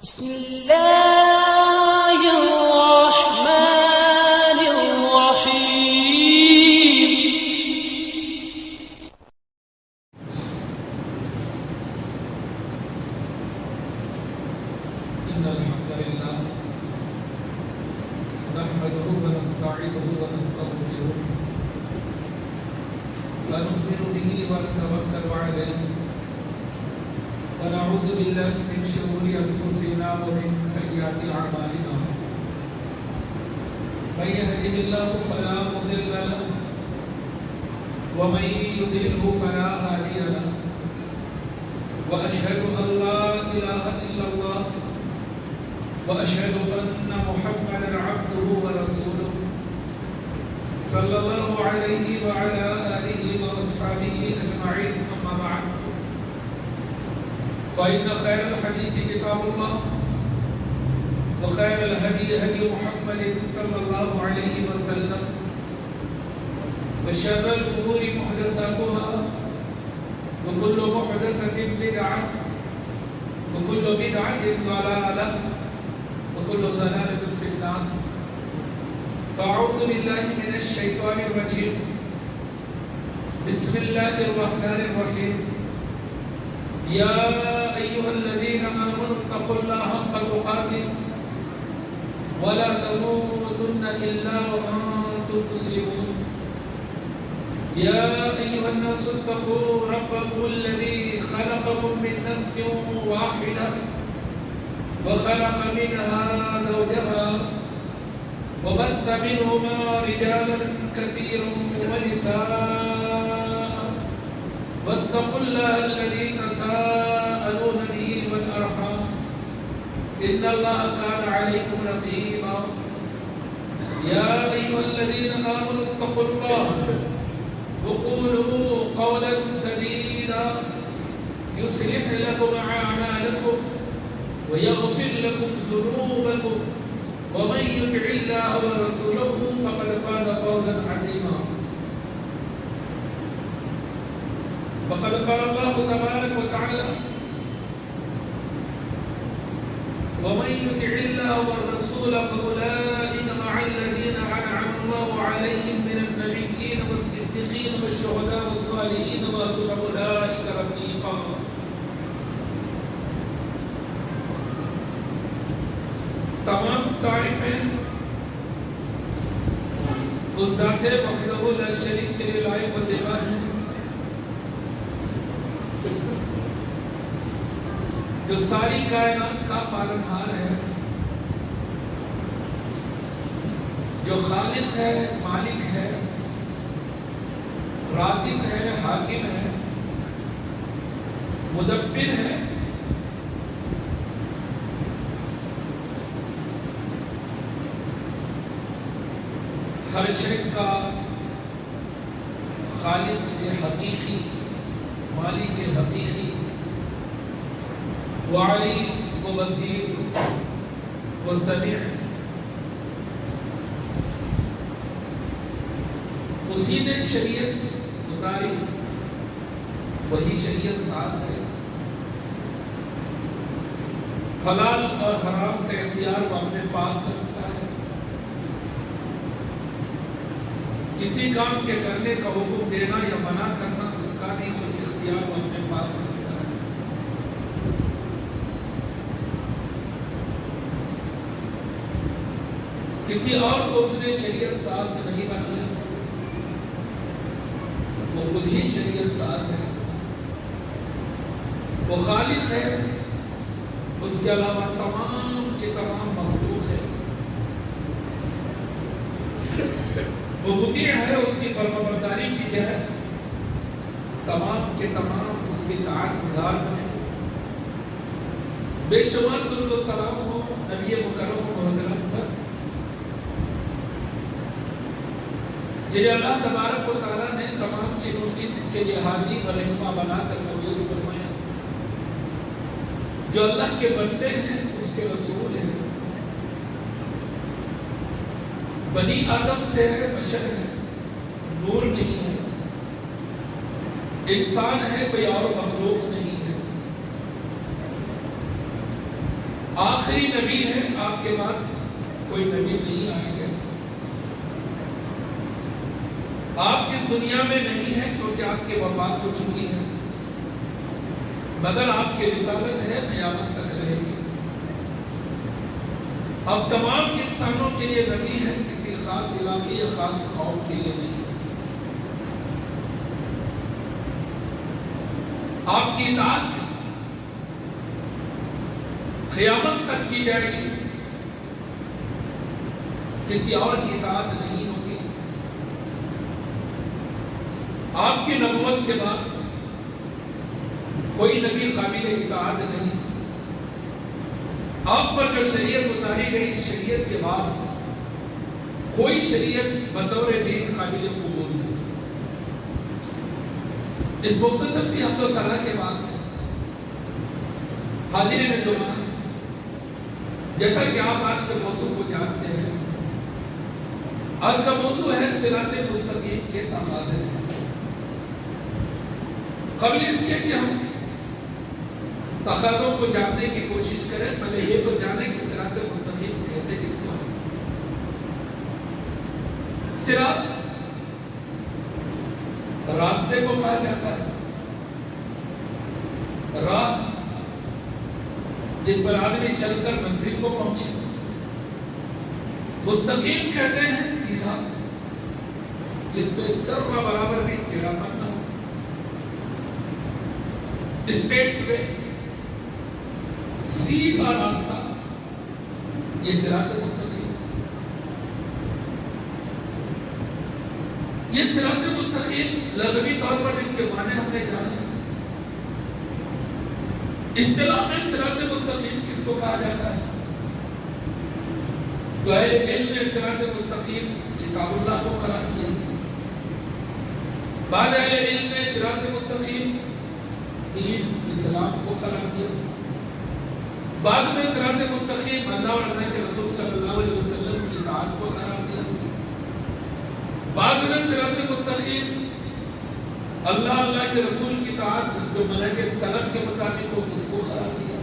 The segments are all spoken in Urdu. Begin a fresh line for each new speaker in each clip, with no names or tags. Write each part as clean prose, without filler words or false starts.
بسم الله الرحمن الرحيم.
إن الحمد لله نحمده ونستعينه ونستغفره ونؤمن به ونتوكل عليه ونعوذ بالله من شرور أنفسنا ومن سيئات أعمالنا من يهده الله فلا مضل له ومن يضلله فلا هادي له وأشهد أن لا إله إلا الله وأشهد أن محمدا عبده ورسوله صلى الله عليه وعلى آله وأصحابه أجمعين. أما بعد فإن خير الحديث كتاب الله وخير الهدي هدي محمد صلى الله عليه وسلم وشر الأمور محدثاتها وكل محدثة بدعة وكل بدعة ضلالة وكل ضلالة في النار. فأعوذ بالله من الشيطان الرجيم. بسم الله الرحمن الرحيم. يا أيها الذين آمنوا اتقوا الله حق تقاته ولا تموتن إلا وأنتم مسلمون. يا أيها الناس اتقوا ربكم الذي خلقكم من نفس واحدة وخلق منها زوجها وبث منهما رجالا كثيرا ونساء واتقوا الله الذي تساءلون به والأرحام إن الله كان عليكم رقيبا. يا أيها الذين آمنوا اتقوا الله وقولوا قولا سديدا يصلح لكم أعمالكم ويغفر لكم ذنوبكم ومن يطع الله ورسوله فقد فاز فوزا عظيما. وقد قال الله تبارك وتعالى ومن يطع الله والرسول فأولئك مع الذين أنعم الله عليهم من النبيين والصديقين والشهداء والصالحين وحسن أولئك رفيقا. تمام تعریفیں اس ذات وحدہ لا شریک کے لیے لائق و زیبا ہیں جو ساری کائنات کا پالنہار ہے، جو خالق ہے، مالک ہے، رازق ہے، حاکم ہے، مدبر ہے، ہر شے کا خالق حقیقی، مالک حقیقی، وعلیم و بصیر و سمیع. اسی نے شریعت اتاری، وہی شریعت ساز ہے. حلال اور حرام کا اختیار وہ اپنے پاس رکھتا ہے. کسی کام کے کرنے کا حکم دینا یا منع کرنا اس کا بھی کوئی اختیار وہ اپنے پاس رکھتا ہے. کسی اور کو اس نے شریعت ساز نہیں بنایا، وہ خود ہی شریعت ساز ہے. وہ خالق ہے، اس کے علاوہ تمام کے تمام مخلوق ہے. وہ مطیع ہے، اس کی فرمانبرداری کی جائے، تمام کے تمام اس کی اطاعت گزار بنے. بے شمار درود و سلام ہو نبی مکرم و محترم پر، جنہیں اللہ تبارک و تعالیٰ نے تمام چیزوں کی اس کے لیے ہادی و رہنما بنا کر موجود فرمایا. جو اللہ کے بندے ہیں اس کے رسول ہیں. بنی آدم سے ہے، بشر ہے، نور نہیں ہے، انسان ہے، کوئی اور مخلوق نہیں ہے. آخری نبی ہے، آپ کے بعد کوئی نبی نہیں آئے گا. آپ اس دنیا میں نہیں ہے کیونکہ آپ کی وفات ہو چکی ہے، مگر آپ کی رسالت ہے، قیامت تک رہے گی. اب تمام انسانوں کے لیے نبی ہے، کسی خاص علاقے یا خاص قوم کے لیے نہیں. آپ کی اطاعت قیامت تک کی جائے گی، کسی اور کی اطاعت نہیں ہوگی. آپ کی نبوت کے بعد کوئی نبی قابل اطاعت نہیں. آپ پر جو شریعت اتاری گئی، شریعت کے بعد کوئی شریعت بطور دین قابل قبول نہیں. اس مختصر سی حمد و ثنا کے بعد حاضرین جمعہ، جیسا کہ آپ آج کے موضوع کو جانتے ہیں، آج کا موضوع ہے صراط مستقیم کے تقاضے. قبل اس کے کہ ہم تقاضوں کو جاننے کی کوشش کریں، پہلے یہ تو جانیں کہ صراط مستقیم کہتے کس کو ہیں. صراط راستے کو کہا جاتا ہے، راہ جن پر آدمی چل کر منزل کو پہنچے. مستقیم کہتے ہیں سیدھا، جس میں ذرہ برابر بھی ٹیڑھا پن نہ ہو، اسٹریٹ وے، سیدھا راستہ، یہ صراط مستقیم. یہ صراط مستقیم لغوی طور پر اس کے معنی ہم نے جانے. اصطلاح میں صراط مستقیم کس کو کہا جاتا ہے؟ تو اہل علم نے صراط مستقیم کتاب اللہ کو قرار دیا. بعض اہل علم نے صراط مستقیم دین اسلام کو قرار دیا. بعد میں صراط مستقیم اللہ اور اللہ کے رسول صلی اللہ علیہ وسلم کی اطاعت کو قرار دیا. بعض میں صراط مستقیم اللہ کے رسول کی اطاعت جو منہج سلف کے مطابق ہو اس کو قرار دیا.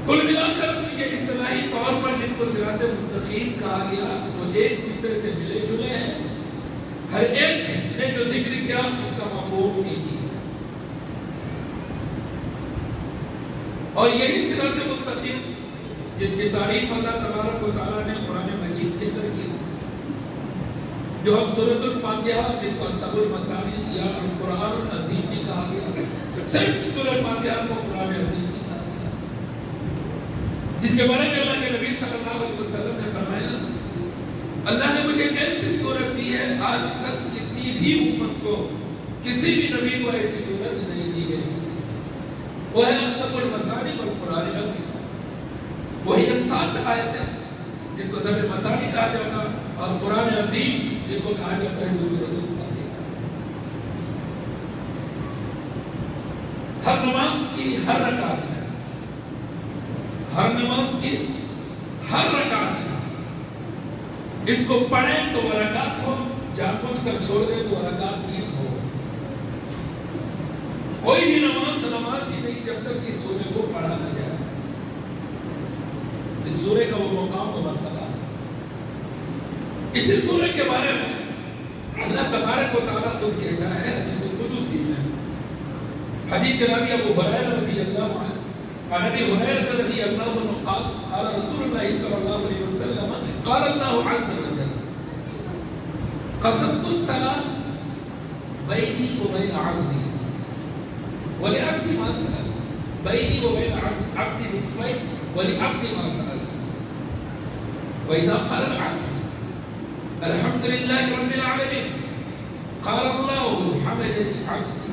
کل ملا کر یہ اصطلاحی طور پر جس کو صراط مستقیم کہا گیا وہ ایک دوسرے سے ملے جلے ہیں. ہر ایک نے جو ذکر کیا اس کا مفہوم ایک ہی ہے. اور یہی صراط مستقیم جس کی تعریف اللہ تبارک و تعالیٰ نے قرآن مجید کے اندر کی، جو ہم سورۃ الفاتحہ جس کو سب المثانی یا القرآن العظیم بھی کہا گیا، صرف سورۃ الفاتحہ کو قرآن عظیم بھی کہا گیا، جس کے بارے میں اللہ کے نبی صلی اللہ علیہ وسلم نے فرمایا اللہ نے مجھے ایسی صورت دی ہے آج تک کسی بھی امت کو، کسی بھی نبی کو ایسی صورت نہیں دی گئی. وہ ہے سب المثانی والقرآن العظیم. وہی 7 آیتیں جس کو سب المثانی کہا جاتا اور قرآن عظیم جس کو کہا جاتا ہے سورۃ الفاتحہ. ہر نماز کی ہر رکعت میں، ہر نماز کی ہر رکعت میں اس کو پڑھیں تو وہ رکعت ہو، جان بوجھ کر چھوڑ دیں تو وہ رکعت ہی ہو. کوئی بھی نماز ہی نہیں جب تک اس سورے کو پڑھا نہ جائے. اس سورے کا وہ مقام و مرتبہ. اسی سورے کے بارے میں اللہ تبارک و تعالیٰ خود کہتا ہے حدیث قدسی میں، حدیث جناب ابو ہریرہ رضی اللہ عنہ، عن ابی ہریرہ رضی اللہ عنہ قال قال رسول اللہ صلی اللہ علیہ وسلم قال اللہ عز وجل قسمت الصلاة بینی وبین عبدی ولعبدی ما سأل بینی وبین عبدی نصفین ولعبدی ما سأل وإذا قال العبد الحمد لله رب العالمين قال الله حمدني عبدي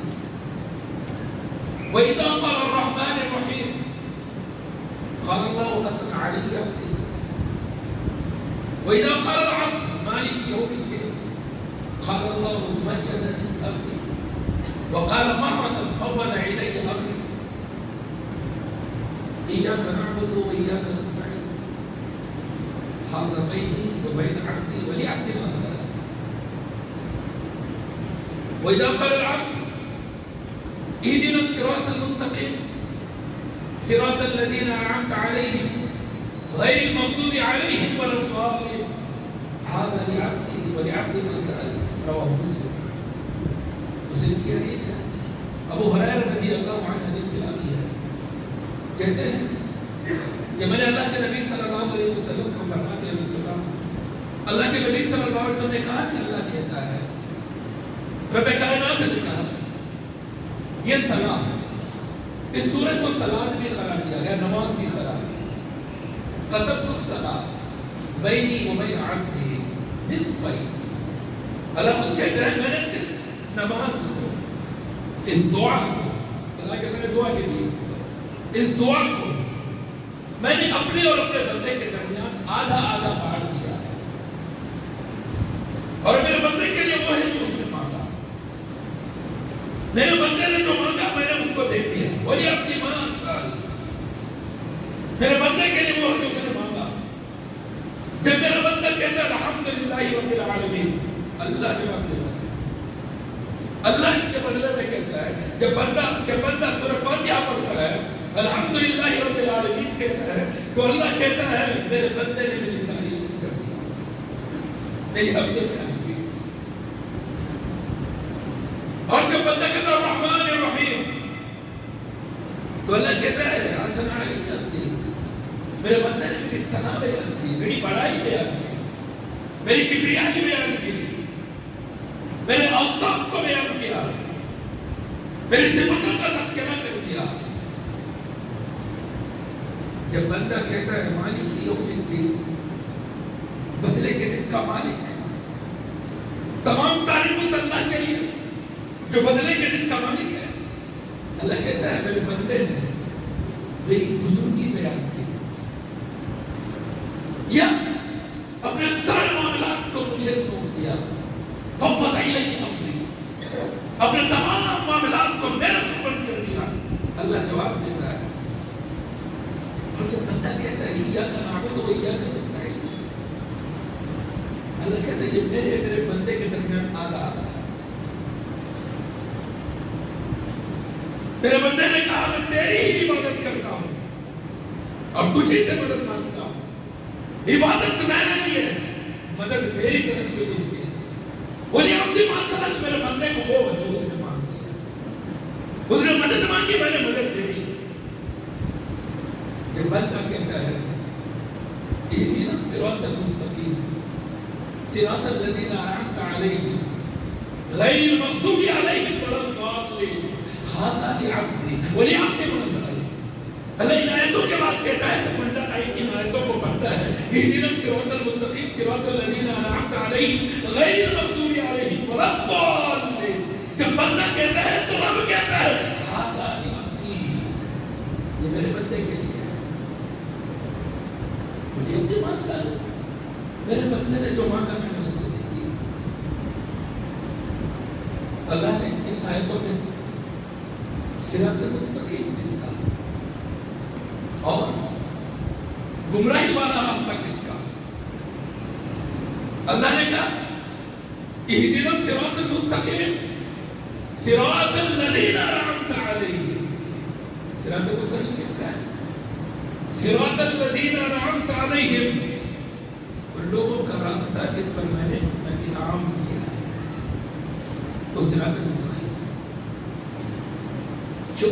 وإذا قال الرحمن الرحيم قال الله أثنى علي عبدي وإذا قال العبد مالك يوم الدين قال الله مجدني عبدي وقال مرة فوض إلي أمري إياك نعبد وإياك نستعين هذا بيني وبين عبدي ولعبدي ما سأل وإذا قال العبد اهدنا الصراط المستقيم صراط الذین انعمت علیہم غیر المغضوب علیہم ولا الضالین هذا لعبدی ولعبدی ما سأل رواہ مسلم کی حدیث ہے. ابو ہریرہ رضی اللہ عنہ حدیث کلامی ہے، کہتے ہیں کہ میں نے اللہ کے نبی صلی اللہ علیہ وسلم کو فرماتے ہوئے سنا، اللہ کے نبی صلی اللہ علیہ وسلم نے کہا کہ اللہ کہتا ہے، رب کائنات نے کہا یہ صلاح، اس سورت کو صلاۃ بھی قرار دیا گیا، نماز ہی قرار دیا. قسمت الصلاۃ بینی و بین عبدی نصفین، اللہ خود کہتا ہے میں نے اس نماز کو، اس دعا کو، صلاح کے میں نے دعا کے لیے، اس دعا کو میں نے اپنے اور اپنے بندے کے درمیان آدھا آدھا بانٹ دیا ہے، اور میرے بندے کے لیے وہ ہے جو اس نے مانگا، میرے بندے نے جو مانگا میں نے اس کو دے دیا. وہی اپنی ماں سال میرے بندے کے لیے وہ جو اس نے مانگا. جب میرا بندہ کہتا ہے الحمدللہ رب العالمین، اللہ جواب دیتا ہے. اللہ اس کے بدلے میں کہتا ہے جب بندہ سورہ فاتحہ پڑھتا ہے الحمدللہ رب العالمین کہتا ہے تو اللہ کہتا ہے میرے بندے نے میری تعریف کر دی، میری حمد بیان کی. اور جب بندہ کہتا ہے الرحمن الرحیم تو اللہ کہتا ہے حسن علی عبدی، میرے بندے نے میری ثنا بیان کی، میری بڑائی بیان کی، میری کبریائی بیان کی، میرے اوصاف کو بیان کیا، میری صفتوں کا تذکرہ کر دیا. جب بندہ کہتا ہے مالک یوم الدین، بدلے کے دن کا مالک، تمام تعریف اس اللہ کے لیے جو بدلے کے دن کا مالک ہے. اللہ کہتا ہے میرے بندے نے میری بزرگی بیان کی یا اپنے سارے معاملات کو مجھے سونپ دیا، فوض الیہ امری، اپنے تمام معاملات کو میرے سپرد کر دیا. اللہ جواب دیتا ہے. اور جب بندہ کہتا ہے ایاک نعبد و ایاک نستعین، اللہ کہتا ہے یہ میرے بندے کے درمیان آدھا آدھا ہے. میرے بندے نے کہا میں تیری ہی عبادت کرتا ہوں اور تجھے سے مدد مانگتا ہوں. عبادت میں نے لی ہے، مدد میری طرف سے اس کی. ولی عبدی ما سأل، میرے بندے کو وہ جو اس نے مانگ لیا، اس نے مدد مانگی میں نے مدد دے دی. جب بندہ کہتا ہے اہدنا الصراط المستقیم صراط الذین انعمت علیہم غیر المغضوب علیہم ولا الضالین ھذا لعبدی ولعبدی ما سأل. اللہ ان آیتوں کے بعد کہتا ہے کہ بندہ ان آیتوں کو پڑھتا ہے اہدنا الصراط المستقیم صراط الذین انعمت علیہم غیر المغضوب علیہم ولا الضالین. جب بندہ کہتا ہے تو رب کہتا ہے ھذا لعبدی، یہ میرے بندے کے لیے ہے. ولعبدی ما سأل، میرے بندے نے جو مانگا میں نے اس کو دے دیا. اللہ نے ان آیتوں میں صراط مستقیم کس کا اور گمراہی والا راستہ کس کا، اللہ نے کہا اہدنا الصراط المستقیم صراط الذین انعمت علیہم. صراط المستقیم کس کا ہے؟ صراط الذین انعمت علیہم، ان لوگوں کا راستہ جس پر میں نے انعام کیا ہے، وہ صراط المستقیم. جو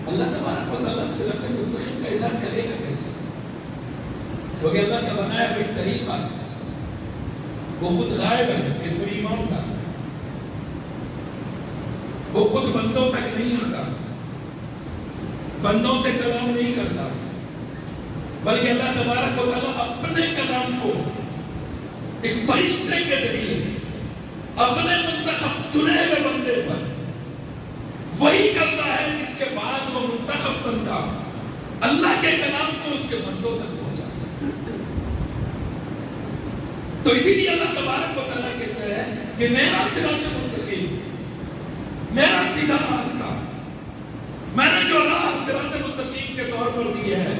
اللہ تبارک و تعالیٰ صراط المستقیم کا اظہار کرے گا کیسے؟ کیونکہ اللہ کا بنایا کوئی طریقہ ہے، وہ خود غائب ہے کہ کوئی ایمان کا، وہ خود بندوں تک نہیں آتا، بندوں سے کلام نہیں کرتا، بلکہ اللہ تبارک و تعالیٰ اپنے کلام کو ایک فرشتے کے ذریعے اپنے منتخب چنے ہوئے بندے پر وہی کرتا ہے، جس کے بعد وہ منتخب بندہ اللہ کے کلام کو اس کے بندوں تک پہنچاتا ہے. تو اسی لیے اللہ تبارک و تعالیٰ کہتا ہے کہ میرا صراط مستقیم، میرا سیدھا راستہ، میں نے جو راہ صراط مستقیم کے طور پر دی ہے،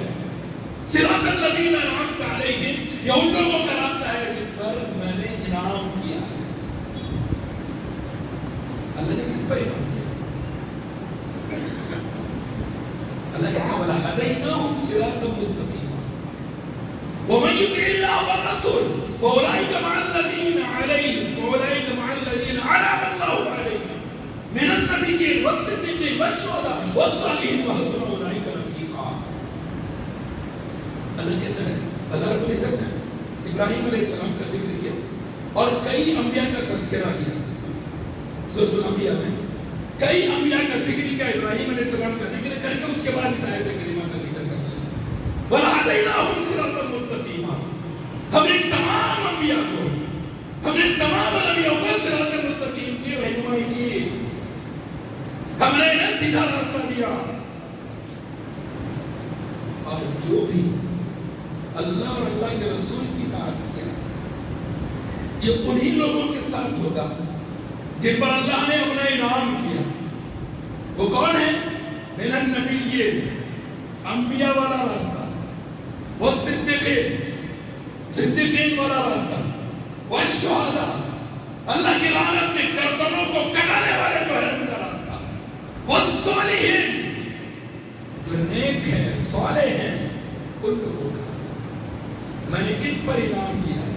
صراط الذین انعمت علیہم، یہ ان لوگوں کا راستہ ہے جن پر میں نے انعام کیا ہے. اللہ نے کس پر انعام کیا؟ وَلَهَدَيْنَاهُمْ صِرَاطًا مُسْتَقِيمًا وَمَن يُطِعِ اللَّهَ وَالرَّسُولَ فَأُولَٰئِكَ مَعَ الَّذِينَ أَنْعَمَ اللَّهُ عَلَيْهِم مِّنَ النَّبِيِّينَ وَالصِّدِّيقِينَ وَالشُّهَدَاءِ وَالصَّالِحِينَ وَحَسُنَ أُولَٰئِكَ رَفِيقًا. اللہ کہتا ہے، اللہ رب العزت نے ابراہیم علیہ السلام کا ذکر کیا اور کئی انبیاء کا تذکرہ کیا. سورۃ الانبیاء میں کئی انبیاء کا ذکر کیا، ابراہیم علیہ السلام کا ذکر کر کے اس کے بعد اس آیت کریمہ کا ذکر کر دیا. وَلَهَدَيْنَاهُمْ صِرَاطًا مُسْتَقِيمًا. ہم نے تمام انبیاء کو، ہم نے تمام انبیاء کو صراط مستقیم کی رہنمائی کی، ہم نے انہیں سیدھا راستہ دیا. اور جو بھی اللہ اور اللہ کے رسول کی اطاعت کیا یہ انہی لوگوں کے ساتھ ہوگا جن پر اللہ نے اپنا انعام کیا. وہ کون ہے؟ من النبیین، انبیاء والا راستہ، وہ صدیقین والا راستہ، وہ شہداء، اللہ کی راہ میں اپنے گردنوں کو کٹانے والے جو ہے ان کا راستہ، وہ صالحین جو نیک ہیں صالح ہیں ان لوگوں کا راستہ. میں نے ان پر انعام کیا ہے.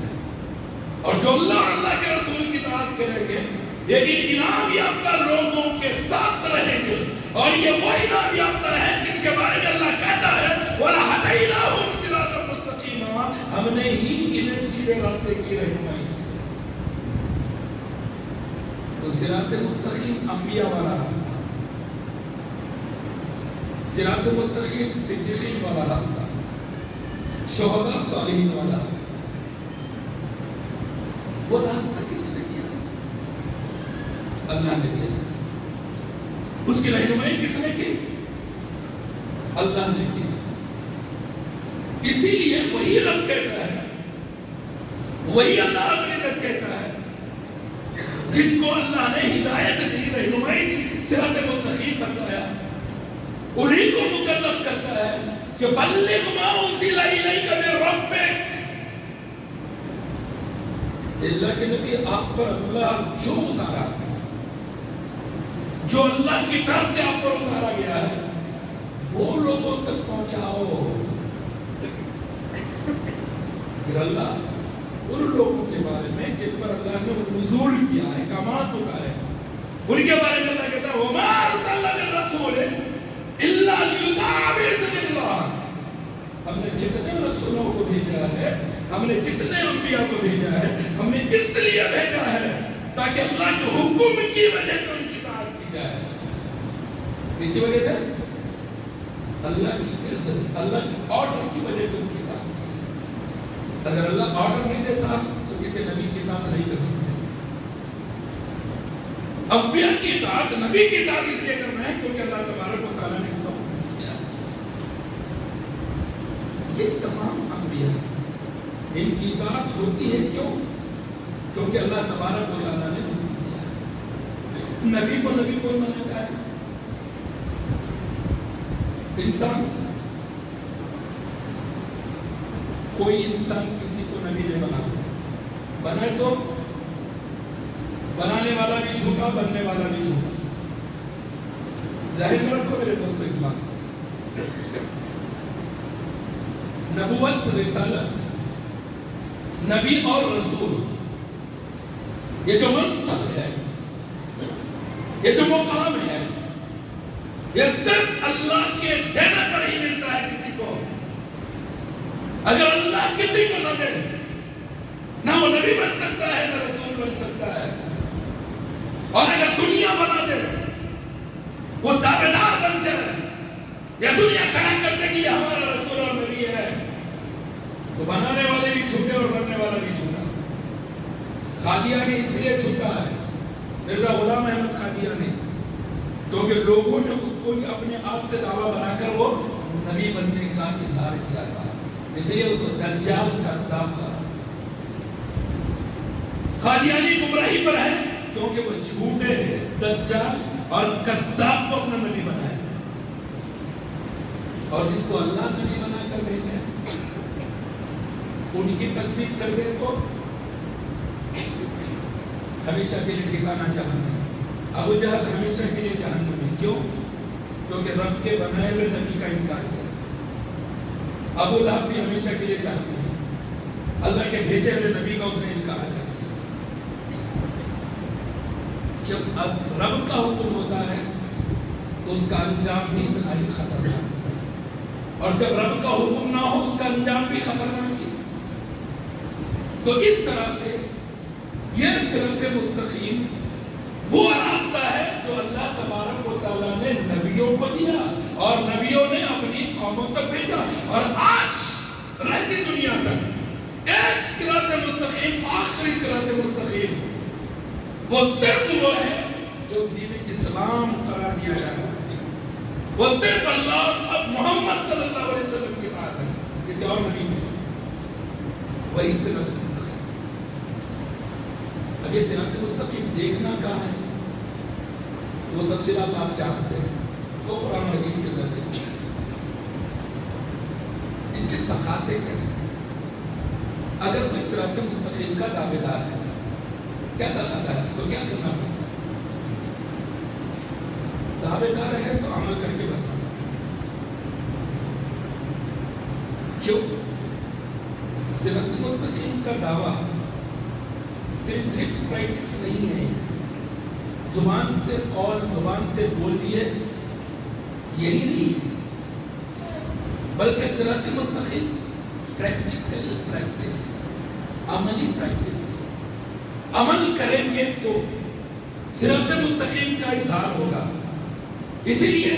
اور جو اللہ اور اللہ کے رسول کی اطاعت کریں گے لیکن انعام یافتہ لوگوں کے ساتھ رہیں گے. اور یہ وہ انعام یافتہ ہیں جن کے بارے میں اللہ کہتا ہے وَلَهَدَيْنَاهُمْ صِرَاطًا مُسْتَقِيمًا. ہم نے ہی انہیں سیدھے راستے کی رہنمائی کی. تو صراط مستقیم انبیاء والا راستہ، صراط مستقیم صدیقین والا راستہ، شہداء صالحین والا راستہ. وہ راستہ کس نے کیا؟ اللہ نے دیا. اس کی رہنمائی کس نے کی؟ اللہ نے کی. اسی لیے وہی رب کہتا ہے، وہی اللہ رب العزت کہتا ہے جن کو اللہ نے ہدایت دی، رہنمائی دی، صراط مستقیم بتایا، انہی کو مکلف کرتا ہے کہ بلغ ما انزل الیک من ربک. اللہ کے نبی آپ پر اللہ جو اتارا، جو اللہ کی طرف سے آپ پر اتارا گیا ہے وہ لوگوں تک پہنچاؤ. پھر اللہ ان لوگوں کے بارے میں جن پر اللہ نے نزول کیا، احکامات اتارے، ان کے بارے میں اللہ کہتا ہے وَمَا أَرْسَلْنَا مِن رَّسُولٍ إِلَّا لِيُطَاعَ بِإِذْنِ اللَّهِ. ہم نے جتنے رسولوں کو بھیجا ہے، ہم نے جتنے انبیاء کو بھیجا ہے، ہم نے اس لیے بھیجا ہے تاکہ اللہ کے حکم کی وجہ سے ان کی اطاعت کی جائے. نیچے وجہ سے اللہ کی عزت، اللہ کی آرڈر کی وجہ سے ان کی اطاعت کی جائے. اگر اللہ آرڈر نہیں دیتا تو کسی نبی کی اطاعت نہیں کر سکتے. انبیاء کی اطاعت، نبی کی اطاعت اس لیے کرنا ہے کیونکہ اللہ تبارک و تعالیٰ نے اس کا حکم دیا. یہ تمام انبیاء ان کی اطاعت ہوتی ہے کیوں؟ کیونکہ اللہ تبارک و تعالیٰ نے حکم دیا ہے. نبی کو بناتا ہے. انسان، کوئی انسان کسی کو نبی نہیں بنا سکتا. بنائے تو بنانے والا بھی جھوٹا، بننے والا بھی جھوٹا. ظاہر میں رکھو میرے دوستو اس بات. نبوت، رسالت، نبی اور رسول، یہ جو منصب ہے، یہ جو مقام ہے، یہ صرف اللہ کے دینے پر ہی ملتا ہے کسی کو. اگر اللہ کسی کو نہ دے، نہ وہ نبی بن سکتا ہے نہ رسول بن سکتا ہے. اور اگر دنیا بنا دے، وہ دعوے دار بن جائے یا دنیا کھڑا کر دے کہ ہمارا رسول اور نبی ہے، تو بنانے والے بھی چھوٹے اور بننے والا بھی چھوٹا. قادیانی اس لیے چھوٹا ہے، مرزا غلام احمد قادیانی، کیونکہ لوگوں نے اس کو اپنے آپ سے دعویٰ بنا کر وہ نبی بننے کا اظہار کیا تھا. اس لیے اس کو دجال کا صاحب تھا. قادیانی گمراہی پر ہے کیونکہ وہ جھوٹے دجال اور کذاب کو اپنا نبی بنائے. اور جس کو اللہ نبی بنا کر بھیجے ان کی تقسیم کر دے تو ہمیشہ کے لیے ٹھکانہ جہنم. ابو جہل ہمیشہ کے لیے جہنم میں. کیوں؟ کیونکہ رب کے بنائے ہوئے نبی کا انکار کیا. ابو لہب بھی ہمیشہ کے لیے جہنمی ہے. اللہ کے بھیجے ہوئے نبی کا اس نے انکار کر دیا. جب رب کا حکم ہوتا ہے تو اس کا انجام بھی اتنا ہی خطرناک ہوتا ہے، اور جب رب کا حکم نہ ہو اس کا انجام بھی خطرناک ہی. تو اس طرح سے یہ صراط مستقیم وہ راستہ ہے جو اللہ تبارک و تعالیٰ نے نبیوں کو دیا اور نبیوں نے اپنی قوموں تک بھیجا. اور آج رہتی دنیا تک ایک صراط مستقیم، آخری صراط مستقیم، وہ صرف وہ ہے جو دین اسلام قرار دیا جا رہا ہے. وہ صرف اللہ اب محمد صلی اللہ علیہ وسلم کی بات ہے، کسی اور نبی کی نہیں. وہی صراط مستقیم. اب یہ صراط مستقیم دیکھنا کہاں ہے وہ تفصیلات آپ جانتے ہیں، وہ قرآن و حدیث کے اندر دیکھتے ہیں. اس کے تقاضے کیا ہیں؟ اگر کوئی صراط مستقیم کا دعوے دار ہے کیا تقاضا ہے؟ تو کیا کرنا پڑتا ہے؟ دعوے دار ہے تو عمل کر کے بتانا. کیوں؟ صراط مستقیم کا دعویٰ صرف لپ پریکٹس نہیں ہے، زبان سے قول، زبان سے بول دیے یہی نہیں ہے، بلکہ صراط مستقیم پریکٹیکل پریکٹس، عملی پریکٹس. عمل کریں گے تو صراط مستقیم کا اظہار ہوگا. اسی لیے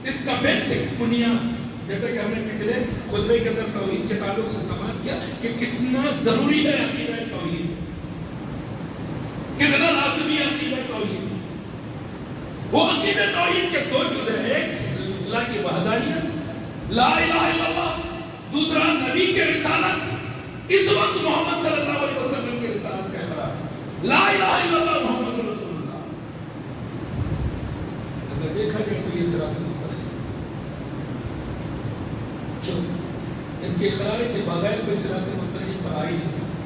اس کا بیسک بنیاد، جیسا کہ ہم نے پچھلے خطبے کے اندر توحید کے تعلق سے سماعت کیا کہ کتنا ضروری ہے عقیدہ توحید، کتنا لازمی عقیدہ توحید. وہ عقیدہ توحید کے دو جزء ہیں، ایک اللہ کی وحدانیت، لا الہ الا اللہ، دوسرا نبی کے رسالت. اس وقت محمد صلی اللہ علیہ وسلم کے رسالت کا اقرار، لا الہ الا اللہ محمد رسول اللہ. اگر دیکھا جائے تو یہ صراط مستقیم، جو اس کے اقرار کے بغیر کوئی صراط مستقیم پر آ ہی نہیں سکتا.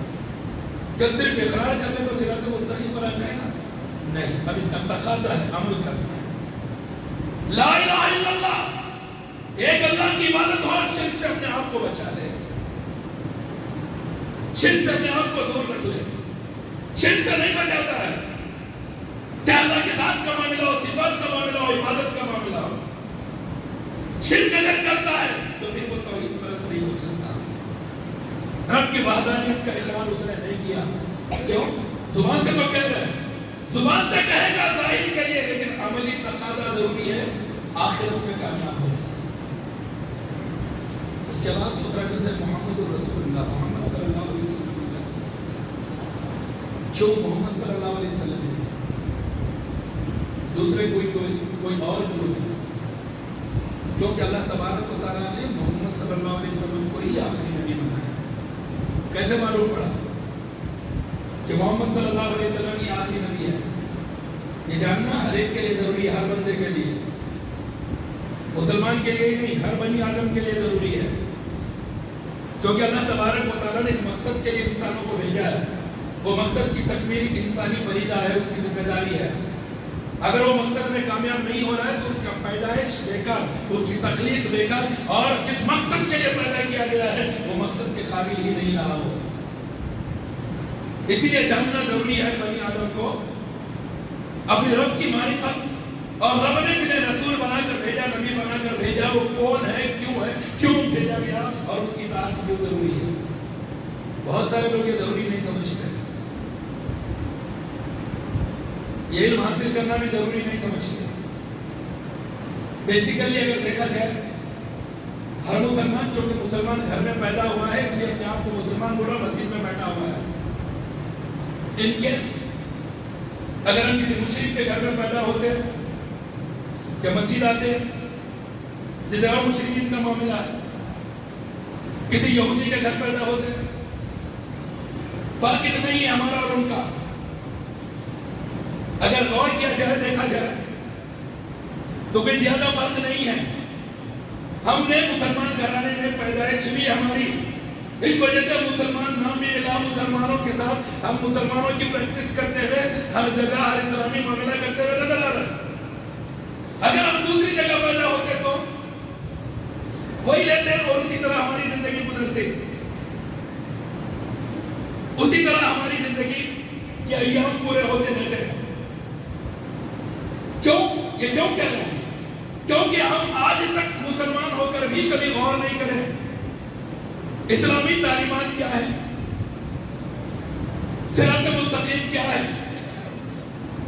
کیا صرف اقرار کرنے کو صراط مستقیم پر آ جائے گا؟ نہیں. اب اس کا تقاضا ہے عمل کرنا ہے. لا الہ الا اللہ، ایک اللہ کی عبادت ہو، شرک سے اپنے آپ کو بچا لے، شرک سے اپنے آپ کو دور رکھ لے. شرک سے نہیں بچاتا ہے، چاہے اللہ کے ذات کا معاملہ ہو، صفات کا معاملہ ہو، عبادت کا معاملہ ہو. شرک اگر کرتا ہے تو پھر وہ توحید پرست نہیں ہو سکتا. رب کی وحدانیت کا اقرار اس نے نہیں کیا. کیوں؟ زبان سے تو کہہ رہے ہیں، زبان سے کہے گا ظاہر کے لیے، لیکن عملی تقاضا ضروری ہے آخرت میں کامیاب ہو. اس کے بعد دوسرا جز ہے محمد الرسول اللہ، محمد صلی اللہ علیہ وسلم. جو محمد صلی اللہ علیہ وسلم ہے، دوسرے کوئی اور کیوں نہیں؟ کیونکہ اللہ تبارک و تعالیٰ نے محمد صلی اللہ علیہ وسلم کو ہی آخری نبی بنایا. کیسے معلوم پڑا کہ محمد صلی اللہ علیہ وسلم ہی آخری نبی ہے؟ یہ جاننا ہر ایک کے لیے ضروری ہے، ہر بندے کے لیے، مسلمان کے لیے ہی نہیں، ہر بنی آدم کے لیے ضروری ہے. کیونکہ اللہ تبارک و تعالیٰ نے ایک مقصد کے لیے انسانوں کو بھیجا ہے. وہ مقصد کی تکمیل انسانی فریضہ ہے، اس کی ذمہ داری ہے. اگر وہ مقصد میں کامیاب نہیں ہو رہا ہے تو اس کا پیدائش بیکار، اس کی تخلیق بیکار، اور جس مقصد کے لیے پیدا کیا گیا ہے وہ مقصد کے قابل ہی نہیں رہا ہو. اسی لیے جاننا ضروری ہے بنی آدم کو اپنے رب کی معرفت، اور رب نے جنہیں رسول بنا کر بھیجا، نبی بنا کر بھیجا، وہ کون ہے، کیوں بھیجا گیا، اور ان کی اطاعت کیوں ضروری ہے. بہت سارے لوگ یہ ضروری نہیں سمجھتے، یہ علم حاصل کرنا بھی ضروری نہیں سمجھتے. بیسیکلی اگر دیکھا جائے، ہر مسلمان چونکہ مسلمان گھر میں پیدا ہوا ہے اس لیے اپنے آپ کو مسلمان بول رہا، مسجد میں بیٹھا ہوا ہے. ان کیس اگر ہم کسی مشرک کے گھر میں پیدا ہوتے کیا مسجد آتے؟ جیسے اور مشرکین کا معاملہ ہے. کسی یہودی کے گھر پیدا ہوتے، فرق اتنا ہی ہے ہمارا اور ان کا. اگر غور کیا جائے، دیکھا جائے تو کوئی زیادہ فرق نہیں ہے. ہم نے مسلمان گھرانے میں پیدائش بھی ہماری، اس وجہ سے مسلمان نام میں ملا، مسلمانوں کے ساتھ ہم مسلمانوں کی پریکٹس کرتے ہوئے ہر جگہ ہر اسلامی معاملہ کرتے ہوئے نظر آ رہا ہے. اگر ہم دوسری جگہ پیدا ہوتے تو وہی لیتے اور اسی طرح ہماری زندگی گزرتے، اسی طرح ہماری زندگی کے ایام پورے ہوتے رہتے ہیں۔ کیوں؟ یہ کیوں کہہ رہے ہیں؟ کیونکہ ہم آج تک مسلمان ہو کر بھی کبھی غور نہیں کریں اسلامی تعلیمات کیا ہے، صراط مستقیم کیا ہے،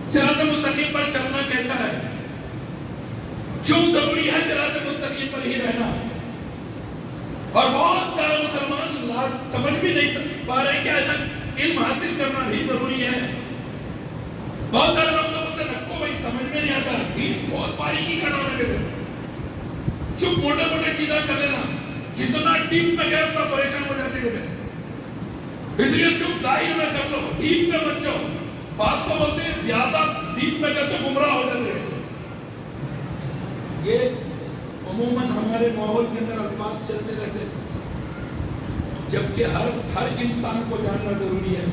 صراط مستقیم پر چلنا کیسا ہے، کیوں ضروری ہے صراط مستقیم پر ہی رہنا۔ اور بہت سارے مسلمان سمجھ بھی نہیں پا رہے کہ ایسا علم حاصل کرنا بھی ضروری ہے۔ بہت سارے لوگ تو بولتے ہیں کو بھائی سمجھ میں نہیں آتا، دین بہت باریکی کا نام ہے، چپ موٹے موٹے چیزیں کر لینا، جتنا ڈیپ میں گئے اتنا پریشان ہو جاتے کہتے ہیں، اس لیے چپ ظاہر میں کر لو، ڈیپ میں مت جاؤ۔ بات کو بولتے ہیں زیادہ ڈیپ میں گئے تو گمراہ ہو جاتے ہیں۔ یہ عموماً ہمارے ماحول کے اندر الفاظ چلتے رہتے ہیں، جبکہ ہر انسان کو جاننا ضروری ہے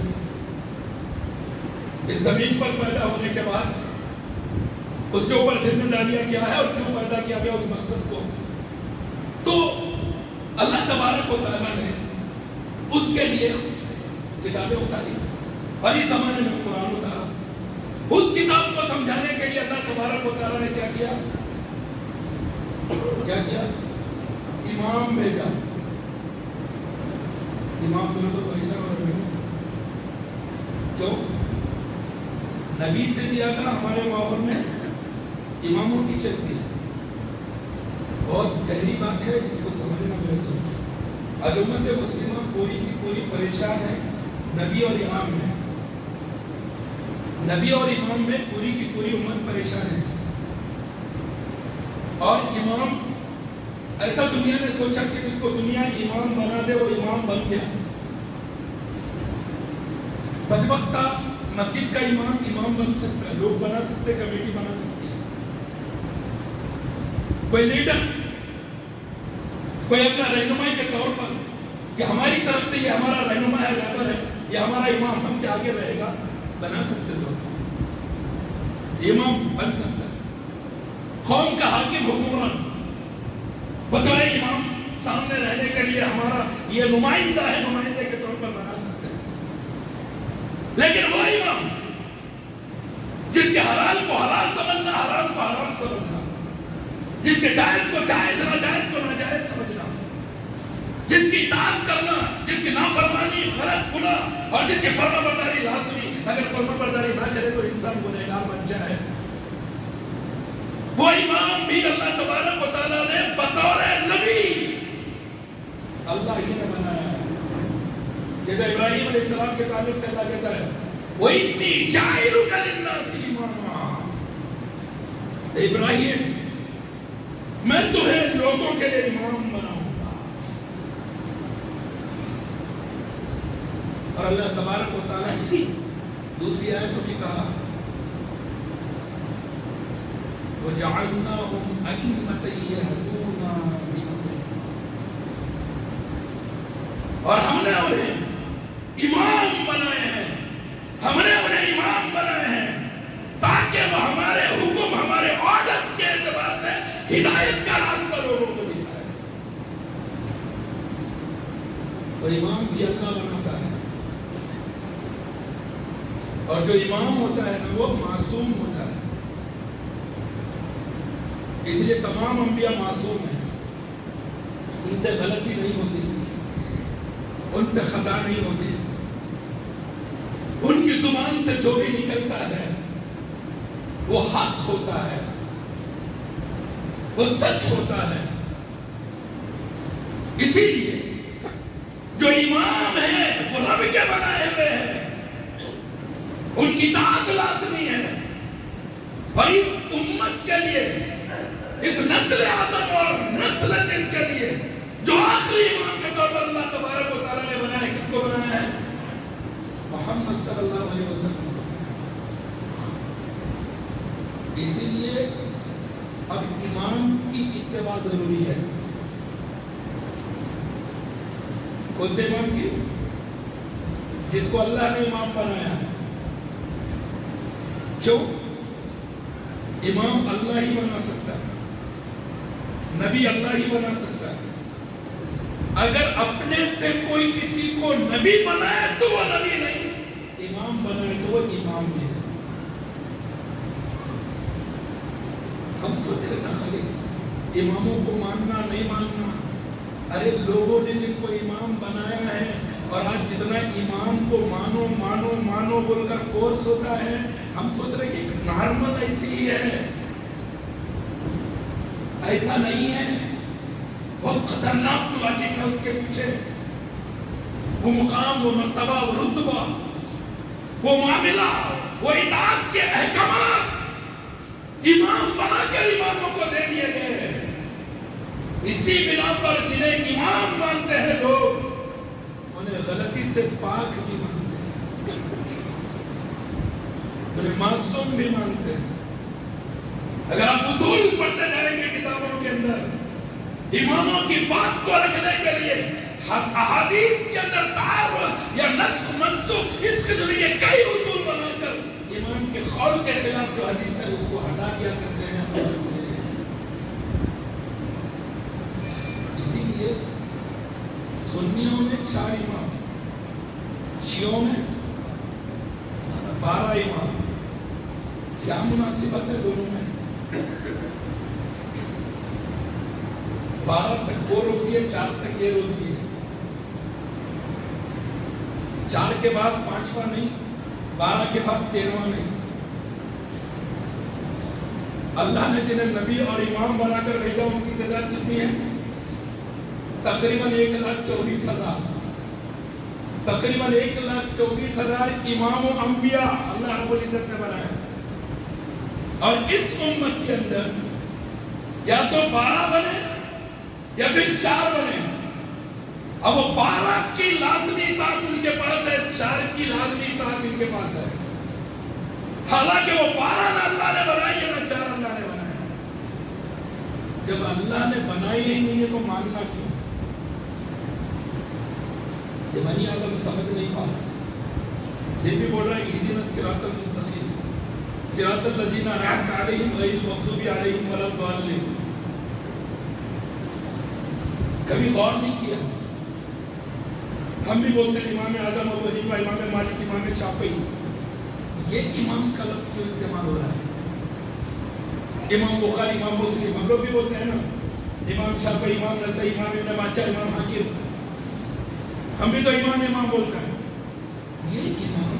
اس زمین پر پیدا ہونے کے بعد اس کے اوپر ذمہ داریاں کیا ہے اور کیوں پیدا کیا گیا اس مقصد کو۔ تو اللہ تبارک و تعالیٰ نے اس کے لیے کتابیں اتاری، اور اس زمانے میں قرآن اتارا۔ اس کتاب کو سمجھانے کے لیے اللہ تبارک و تعالیٰ نے کیا کیا؟ امام بھیجا۔ امام بولے تو ایسا ہو رہا ہے جو نبی سے دیا تھا ہمارے ماحول میں اماموں کی چلتی ہے۔ بہت گہری بات ہے، اس کو سمجھنا میرے کو۔ آج امت مسلمہ پوری کی پوری پریشان ہے نبی اور امام میں، نبی اور امام میں پوری کی پوری امت پریشان ہے۔ اور امام ایسا دنیا نے سوچا کہ جس کو دنیا امام بنا دے وہ امام بن گیا۔ بدبختہ مسجد کا امام بن سکتا ہے، لوگ بنا سکتے، کمیٹی بنا سکتی ہے، کوئی لیڈر، کوئی اپنا رہنمائی کے طور پر کہ ہماری طرف سے یہ ہمارا رہنما ہے، رہبر ہے، یہ ہمارا امام ہم سے آگے رہے گا، بنا سکتے لوگ، امام بن سکتا ہے۔ قوم کا حاکم حکمران بطور امام سامنے رہنے کے لیے ہمارا یہ نمائندہ ہے، نمائندے کے طور پر بنا سکتے ہیں۔ لیکن وہ امام جن کے حلال کو حلال سمجھنا، حرام کو حرام سمجھنا، جن کے جائز کو جائز، ناجائز کو ناجائز سمجھنا، جن کی اطاعت کرنا، جن کی نافرمانی غلط گناہ اور جن کی فرما برداری لازمی، اگر فرما برداری نہ کرے تو انسان گنہگار بن جائے۔ وہ امام بھی اللہ تبارک و تعالیٰ نے بطور نبی اللہ ہی نے بنایا ہے۔ جیسے ابراہیم علیہ السلام کے تعلق سے اللہ کہتا ہے وَإِنِّي جَاعِلُكَ لِلنَّاسِ إِمَامًا، ابراہیم میں تمہیں لوگوں کے لیے امام بناؤں گا۔ اور اللہ تبارک و تعالیٰ کی دوسری آیت کو بھی کہا وَجَعَلْنَاهُمْ أَئِمَّةً يَهْدُونَ بِأَمْرِنَا، اور ہم نے انہیں امام بنائے ہیں، ہم نے انہیں امام بنائے ہیں تاکہ وہ ہمارے حکم، ہمارے آرڈرز کے اعتبار سے ہدایت کا راستہ لوگوں کو دکھائے۔ تو امام بھی اللہ بناتا ہے، اور جو امام ہوتا ہے نا وہ معصوم ہوتا ہے۔ اس لیے تمام انبیاء معصوم ہیں، ان سے غلطی نہیں ہوتی، ان سے خطا نہیں ہوتی، ان کی زبان سے جو بھی نکلتا ہے وہ حق ہوتا ہے، وہ سچ ہوتا ہے۔ اسی لیے جو امام ہے وہ رب کے بنائے ہوئے ہیں، ان کی اطاعت لازمی ہے۔ اور اس امت کے لیے، اس نسل آدم اور نسل جن کے لیے جو آخری امام کے طور پر اللہ تبارک و تعالیٰ نے بنایا ہے، کس کو بنایا ہے؟ محمد صلی اللہ علیہ وسلم کو۔ اسی لیے اب امام کی اتباع ضروری ہے۔ کون سے امام کی؟ جس کو اللہ نے امام بنایا ہے۔ کیوں؟ امام اللہ ہی بنا سکتا ہے، نبی اللہ ہی بنا سکتا ہے، اگر اپنے سے کوئی کسی کو نبی بنائے تو وہ نبی نہیں، امام بنائے تو وہ امام بھی نہیں۔ ہم سوچ رہے نا خالی اماموں کو ماننا نہیں ماننا، ارے لوگوں نے جن کو امام بنایا ہے، اور آج جتنا امام کو مانو مانو مانو بول کر فورس ہوتا ہے، ہم سوچ رہے کہ نارمل ایسی ہی ہے، ایسا نہیں ہے۔ بہت خطرناک لاجک ہے اس کے پیچھے، وہ مقام، وہ مرتبہ، وہ رتبہ، وہ معاملہ، وہ اطاعت کے احکامات امام بنا کر اماموں کو دے دیے گئے۔ اسی بنا پر جنہیں امام مانتے ہیں لوگ، انہیں غلطی سے پاک بھی مانتے ہیں، انہیں معصوم بھی مانتے ہیں۔ اگر آپ اصول پڑھتے جائیں گے کتابوں کے اندر، اماموں کی بات کو رکھنے کے لیے احادیث کے اندر تعارض یا نسخ منسوخ اس قسم کے کئی اصول بنا کر امام کے قول کے خلاف جو حدیث ہے اس کو ہٹا دیا کرتے ہیں۔ اسی لیے سنیوں میں 4 امام، شیعوں میں 12 امام، کیا مناسبت ہے دونوں میں؟ 12 تک وہ روک دیے، 4 تک یہ روک دیے، 4 کے بعد 5واں نہیں، 12 کے بعد 13واں نہیں۔ اللہ نے جنہیں نبی اور امام بنا کر بھیجا ان کی تعداد کتنی ہے؟ تقریباً 1,24,000، تقریباً 1,24,000 امام و انبیاء اللہ رب العزت نے بنایا۔ اور اس امت کے اندر یا تو 12 بنے یا پھر 4 بنے۔ اب وہ 12 کی لازمی اطاعت ان کے پاس ہے، 4 کی لازمی اطاعت ان کے پاس ہے، حالانکہ وہ 12 نہ اللہ نے بنائی ہے نہ 4 اللہ نے بنایا۔ جب اللہ نے بنائی ہی نہیں ہے تو ماننا کیوں؟ یہ بنی آدم سمجھ نہیں پا رہا، یہ بھی بول رہا ہے کہ اہدنا الصراط المستقیم صراط الذین انعمت علیہم غیر المغضوب علیہم ولا الضالین۔ کبھی غور نہیں کیا؟ ہم بھی بولتے ہیں امام اعظم ابو حنیفہ، امام مالک، امام شافعی، یہ امام کا لفظ کیوں استعمال ہو رہا ہے؟ امام بخاری، امام مسلم، ہم لوگ بھی بولتے ہیں نا، امام شافعی، امام نسائی، امام ابن ماجہ، امام حاکم، ہم بھی تو امام بولتے ہیں۔ یہ امام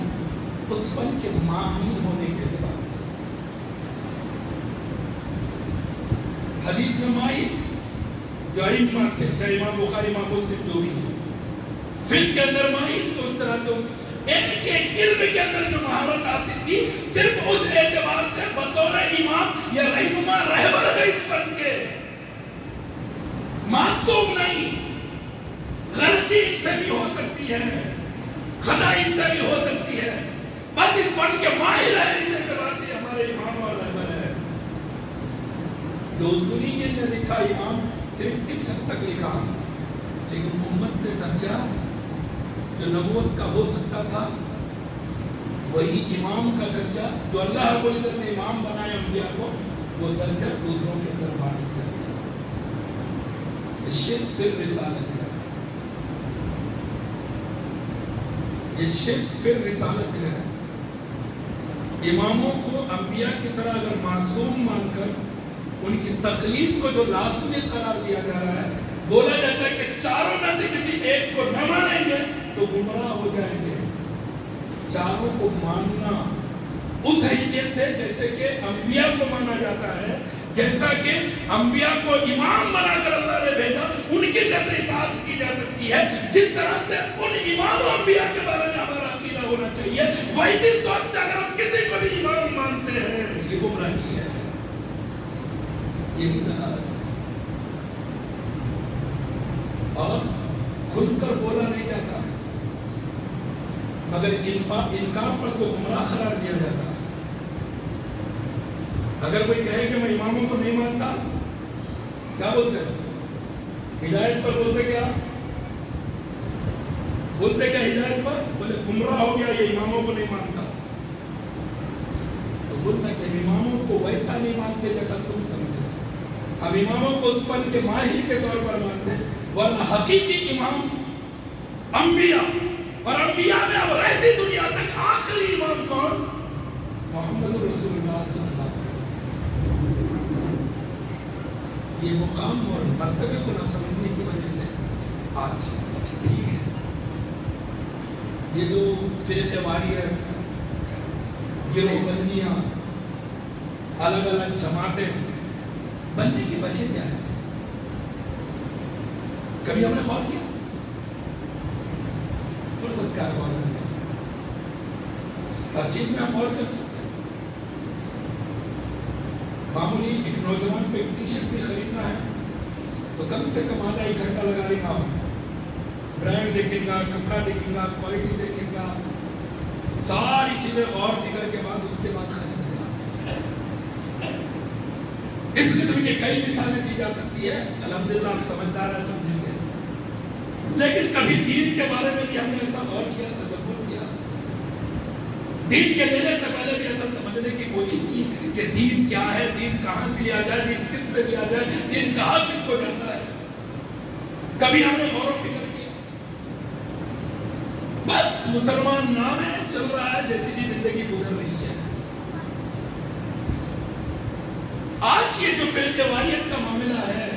اس فن کے ماہر ہونے کے اعتبار سے، حدیث میں ماہر جو ائمہ تھے، چاہے امام بخاری، امام مسلم جو بھی ہیں، فقہ کے اندر ماہر، تو اس طرح سے ان کے علم کے اندر جو مہارت حاصل کی صرف اس اعتبار سے بطور امام یا رہنما رہبر ہے اس فن کے، معصوم نہیں، غلطی ان سے بھی ہو سکتی ہے، خطا ان سے بھی ہو سکتی ہے، بس اس فن کے ماہر ہے، اس اعتبار سے ہمارے امام اور رہبر ہے۔ دوسری نے لکھا امام صرف اس حد تک لکھا، لیکن امت نے درجہ جو نبوت کا ہو سکتا تھا وہی امام کا درجہ جو اللہ رب العزت نے امام بنایا انبیاء کو، وہ درجہ دوسروں کے اندر بانٹ دیا گیا۔ یہ شرک پھر رسالت ہے، یہ شرک پھر رسالت ہے۔ اماموں کو انبیاء کی طرح اگر معصوم مان کر ان کی تقلید کو جو لازمی قرار دیا جا رہا ہے، بولا جاتا ہے کہ چاروں میں سے کسی ایک کو نہ مانیں گے تو گمراہ ہو جائیں گے۔ چاروں کو ماننا اس حیثیت سے جیسے کہ انبیاء کو مانا جاتا ہے، جیسا کہ انبیاء کو امام بنا کر اللہ نے بھیجا، ان کی جیسے اطاعت کی جا سکتی ہے، جس طرح سے ان امام و انبیاء کے بارے میں ہمارا عقیدہ ہونا چاہیے، ویسے طور سے اگر ہم کسی کو بھی امام مانتے ہیں یہ گمراہی ہے، یہی دلالت ہے۔ اور کھل کر بولا نہیں جاتا، مگر انکار پر تو گمراہ قرار دیا جاتا ہے۔ اگر کوئی کہے کہ میں اماموں کو نہیں مانتا، کیا بولتے ہیں؟ ہدایت پر بولتے کیا؟ بولتے کیا ہدایت پر؟ بولے گمراہ ہو گیا، یہ اماموں کو نہیں مانتا۔ تو بولتا کہ اماموں کو ویسا نہیں مانتے جیسا تم سمجھے، ہم اماموں کو اس فن کے ماہر کے طور پر مانتے، ورنہ حقیقی امام انبیاء اور انبیاء میں اب رہتی دنیا تک آخری امام کون؟ محمد رسول اللہ صلی اللہ علیہ وسلم. یہ مقام اور مرتبے کو نہ سمجھنے کی وجہ سے آج ٹھیک ہے یہ جو فرقے واریت، گروہ بندیاں، الگ الگ جماعتیں بننے کی وجہ کیا ہے؟ کبھی ہم نے غور کیا؟ فرصت کا غور کرنے کی ہر چیز میں آپ غور کر سکتے ہیں. معمولی ایک نوجوان کو ایک ٹی شرٹ بھی خریدنا ہے تو کم سے کم آدھا ایک گھنٹہ لگا لے گا. برانڈ دیکھیں گا، کپڑا دیکھیں گا، کوالٹی دیکھیں گا، ساری چیزیں غور فکر کے بعد اس کے بعد خریدے گا. اس قسم کی کئی مثالیں دی جا سکتی ہے. الحمدللہ آپ سمجھدار ہیں، سمجھیں گے. لیکن کبھی دین کے بارے میں بھی ہم نے ایسا غور کیا، تدبر کیا؟ دین کے لینے سے پہلے بھی ایسا سمجھنے کی کوشش کی کہ دین کیا ہے، دین کہاں سے لیا جائے، دین کس سے لیا جائے، دین کہاں کس کو جاتا ہے؟ کبھی ہم نے غور و فکر کیا؟ بس مسلمان نام ہے، چل رہا ہے، جیسی بھی زندگی گزر رہی ہے. آج یہ جو فرقے واریت کا معاملہ ہے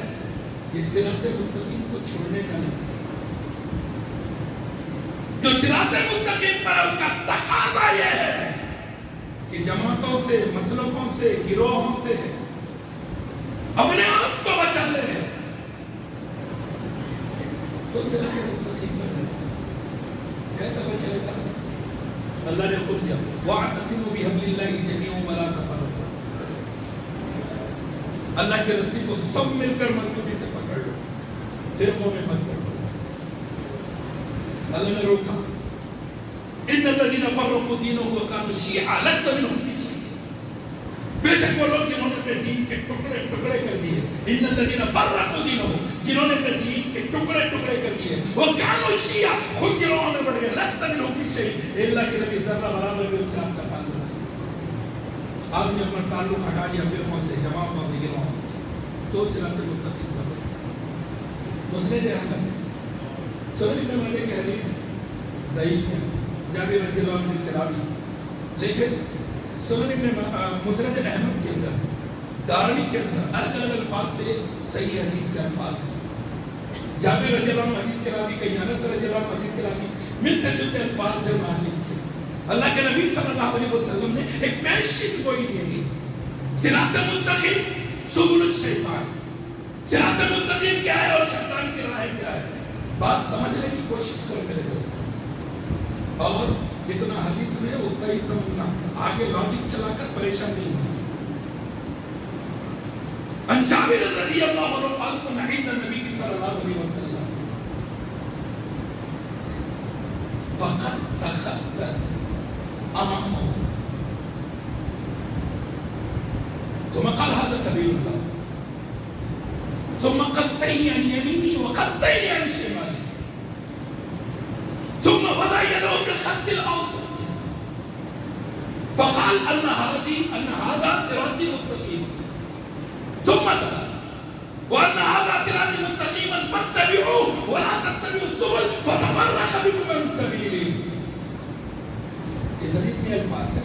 یہ صراط مستقیم کو چھوڑنے کا نہیں. جو صراط مستقیم پر اس کا تقاضا یہ ہے کہ جماعتوں سے، مسلکوں سے، گروہوں سے اپنے آپ کو بچا لے تو صراط مستقیم پر کیسا بچے گا؟ اللہ نے حکم دیا وَاعْتَصِمُوا بِحَبْلِ اللَّهِ جَمِيعًا وَلَا تَفَرَّقُوا. اللہ کے رسی کو سب مل کر مضبوطی سے پکڑ لو، فرقوں میں مت پکڑو. اللہ نے روکا ان الذين فرقوا دينهم وكانوا شيعا لست منهم في شيء. بے شک وہ لوگ جنہوں نے اپنے دین کے ٹکڑے ٹکڑے کر دیے، ان الذين فرقوا دينهم، جنہوں نے اپنے دین کے ٹکڑے ٹکڑے کر دیے، وكانوا شيعا، خود گروہوں میں بڑھ گئے، لست منهم في شيء. اللہ کے نبی ذرہ برابر بھی ان سے آپ کا تعلق نہیں. آپ نے اپنا تعلق ہٹا لیا فرقوں سے، جماعتوں سے، گروہوں سے، تو صراط مستقیم پر مسند احمد سنن ابن ماجہ کی حدیث ضعیف ہے، جابر رضی اللہ عنہ کی راوی، لیکن سنن ابن مسند احمد کے اندر، دارمی کے اندر الگ الگ الفاظ سے صحیح حدیث کے الفاظ ہیں. جابر رضی اللہ عنہ حدیث کے راوی، کہیں انس رضی اللہ عنہ حدیث کے راوی، ملتے جلتے الفاظ سے حدیث کے. اللہ کے نبی صلی اللہ علیہ وسلم نے ایک پیشن گوئی دی تھی، صراط مستقیم سبل الشیطان. صراط مستقیم کیا ہے اور شیطان کی راہ کیا ہے؟ بات سمجھنے کی کوشش کرو میرے دوستوں، اور جتنا حدیث میں اتنا ہی سمجھنا، آگے لاجک چلا کر پریشان نہیں ہونا. عن جابر رضی اللہ عنہ قال كنا عند النبي صلی اللہ علیہ وسلم فقد تخطى امامه ثم قال هذا سبيل الله ثم قطين عن يمينه وقطين عن شماله ثم وضع يده في الخط الاوسط فقال ان هذا صراطي مستقيم ثم تلا وان هذا صراطي مستقيما فاتبعوه ولا تتبعوا السبل فتفرق بكم عن سبيله. اس حدیث میں الفاظ ہے.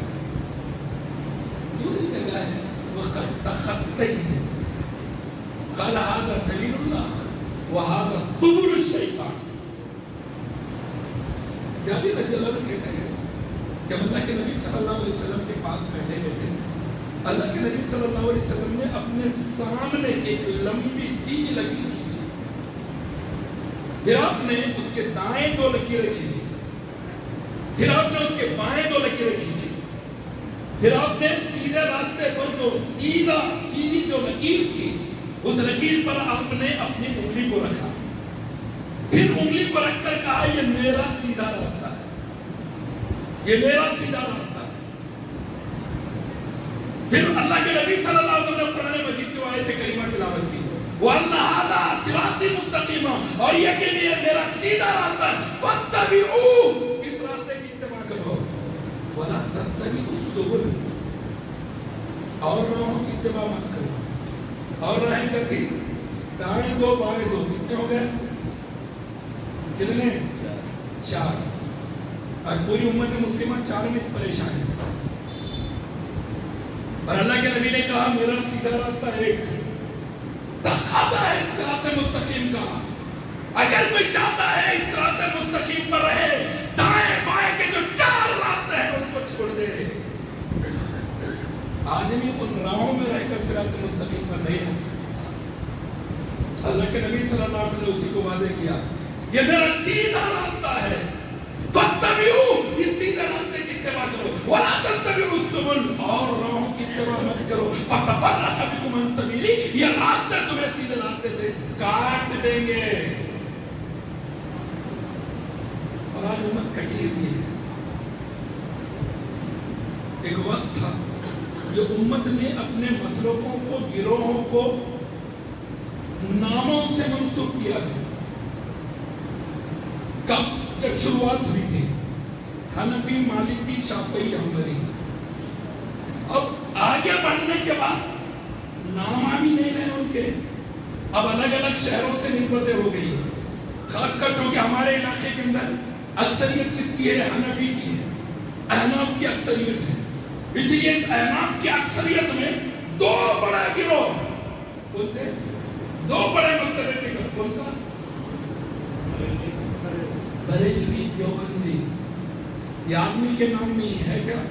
دوسری جگہ ہے وقد تخطيت قال هذا سبيل الله وهذا سبل الشيطان. جابر رضی اللہ عنہ کہتے ہیں کہ اللہ کے نبی صلی اللہ علیہ وسلم کے پاس بیٹھے ہوئے تھے. اللہ کے نبی صلی اللہ علیہ وسلم نے اپنے سامنے ایک لمبی سیدھی لکیر کھینچی، پھر آپ نے اس کے دائیں دو لکیریں کھینچی، پھر آپ نے اس کے بائیں دو لکیریں کھینچی، پھر آپ نے سیدھے راستے پر جو سیدھی جو لکیر تھی اس لکیر پر آپ نے اپنی انگلی کو رکھا، پھر انگلی کو رکھ کر کہا یہ میرا سیدھا راستہ ہے، یہ میرا سیدھا راستہ ہے. پھر اللہ کے نبی صلی اللہ علیہ وسلم نے قرآن مجید کی آیت کریمہ تلاوت کی وَأَنَّ هَذَا صِرَاطِي مُسْتَقِيمًا، اور یقین یہ میرا سیدھا راستہ ہے، فَاتَّبِعُوهُ، اس راستے کی اتباع کرو، وَلَا تَتَّبِعُوا السُّبُلَ، اور راہوں کی اتباع مت کرو. اور راہیں کیا تھی؟ دائیں دو بائیں دو، کتنے ہو گئے؟ کتنے؟ 4. اور پوری امت مسلمہ 4 میں پریشان ہے. اور اللہ کے نبی نے کہا میرا سیدھا راستہ ایک تقاضا ہے صراط مستقیم کا. اگر کوئی چاہتا ہے اس صراط مستقیم پر رہے، دائیں بائیں کے جو 4 راستے ہیں ان کو چھوڑ دے. آدمی ان راہوں میں رہ کر صراط مستقیم پر نہیں رہ سکتا. اللہ کے نبی صلی اللہ علیہ وسلم نے اسی کو وعدے کیا یہ میرا سیدھا راستہ ہے، فاتبعوا، اس سیدھے راستے کی اتباع کرو، ولا تتبعوا السبل، اور راہوں کی اتباع مت کرو، فتفرق بکم عن سبیلی، یہ راستے تمہیں سیدھے راستے سے کاٹ دیں گے. اور آج امت کٹی ہوئی ہے. ایک وقت تھا یہ امت نے اپنے مسلکوں کو، گروہوں کو ناموں سے منسوب کیا تھا. کب؟ جب شروعات ہوئی تھی حنفی، مالکی، شافعی، حنبلی. اب آگے بڑھنے کے بعد نام بھی نہیں رہے ان کے، اب الگ الگ شہروں سے نسبتیں ہو گئی ہیں. خاص کر چونکہ ہمارے علاقے کے اندر اکثریت کس کی ہے؟ حنفی کی ہے، احناف کی اکثریت ہے. اس لیے اس احناف کی اکثریت میں 2 بڑے گروہ، کون سے 2 بڑے مرتبے کے گروہ؟ کون سا؟ بریلوی، دیوبندی. یہ آدمی کے نام نہیں ہے کیا؟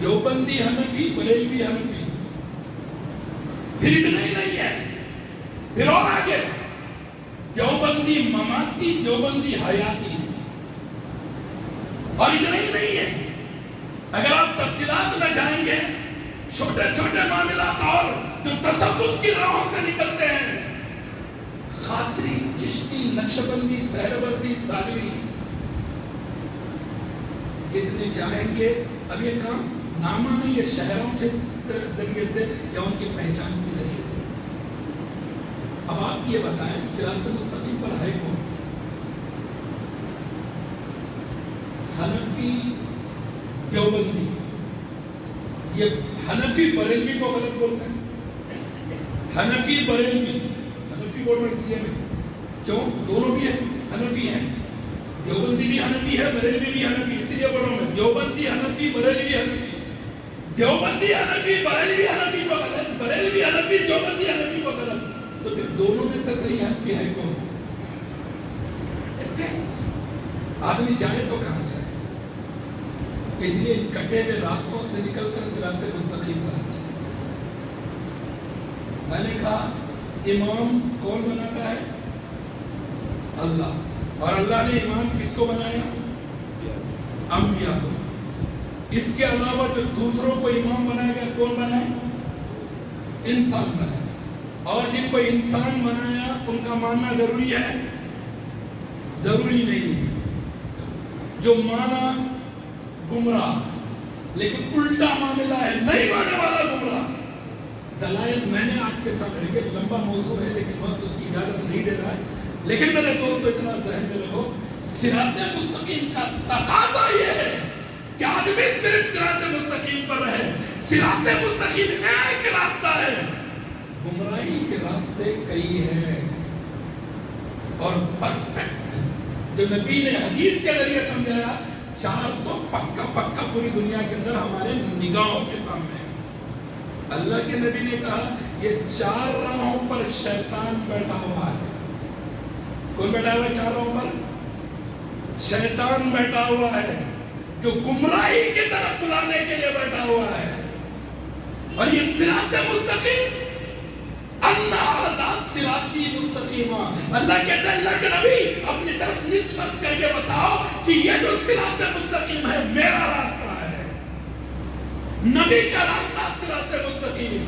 دیوبندی حنفی، بریلوی حنفی. پھر اتنا ہی نہیں ہے، پھر اور آگے دیوبندی مماتی، دیوبندی حیاتی. اور اتنا ہی نہیں ہے، اگر آپ تفصیلات میں جائیں گے چھوٹے چھوٹے معاملات اور جو تصوف کی راہوں سے نکلتے ہیں، خاطری، چشتی، نقشبندی، سہروردی، سالری، جتنے چاہیں گے. اب یہ کام نامہ نہیں ہے، شہروں کے ذریعے سے یا ان کی پہچان کے ذریعے سے. اب آپ یہ بتائیں صراط مستقیم پر ہے کون؟ حنفی، دیوبندی. یہ حنفی بریلوی کو غلط بولتے ہیں. حنفی بریلوی، حنفی بولنا اس لیے میں کیوں؟ دونوں بھی حنفی ہیں، دیوبندی بھی حنفی ہے، بریلوی بھی حنفی. اس لیے بول رہا ہوں میں دیوبندی حنفی، بریلوی حنفی. دیوبندی حنفی، بریلوی حنفی کو غلط، بریلوی حنفی، دیوبندی حنفی کو غلط. تو پھر دونوں میں سے صحیح حنفی ہے کون؟ آدمی جائے تو کہاں جائے؟ اس لیے کٹے ہوئے راستوں سے نکل کر صراط مستقیم پر آ جائے. میں نے کہا امام کون بناتا ہے؟ اللہ. اور اللہ نے امام کس کو بنایا؟ انبیاء کو. اس کے علاوہ جو دوسروں کو امام بنایا گیا کون بنائے؟ انسان بنائے. اور جن کو انسان بنایا ان کا ماننا ضروری ہے؟ ضروری نہیں ہے. جو مانا گمراہ، لیکن الٹا معاملہ ہے، نہیں ماننے والا گمراہ. دلائل میں نے آپ کے سامنے رکھے، لمبا موضوع ہے لیکن وقت اس کی اجازت نہیں دے رہا ہے. لیکن میرے دوست تو اتنا ذہن میں رکھو، صراط مستقیم کا تقاضا یہ ہے کہ آدمی صرف صراط مستقیم پر رہے. صراط مستقیم ایک راستہ ہے، گمراہی کے راستے کئی ہیں. اور پرفیکٹ جو نبی نے حدیث کے ذریعے سمجھایا، 4 تو پکا پکا پوری دنیا کے اندر ہمارے نگاہوں کے سامنے ہے. اللہ کے نبی نے کہا یہ 4 راہوں پر شیطان بیٹھا ہوا ہے. کون بیٹھا ہوا ہے 4 راہوں پر؟ شیطان بیٹھا ہوا ہے جو گمراہی کی طرف بلانے کے لیے بیٹھا ہوا ہے. اور یہ صراط مستقیم، صراطی مستقیمہ، اللہ کہتا ہے اللہ کے نبی اپنی طرف نسبت کر کے بتاؤ کہ یہ جو صراط مستقیم ہے میرا راستہ ہے، نبی کا راستہ صراط مستقیم.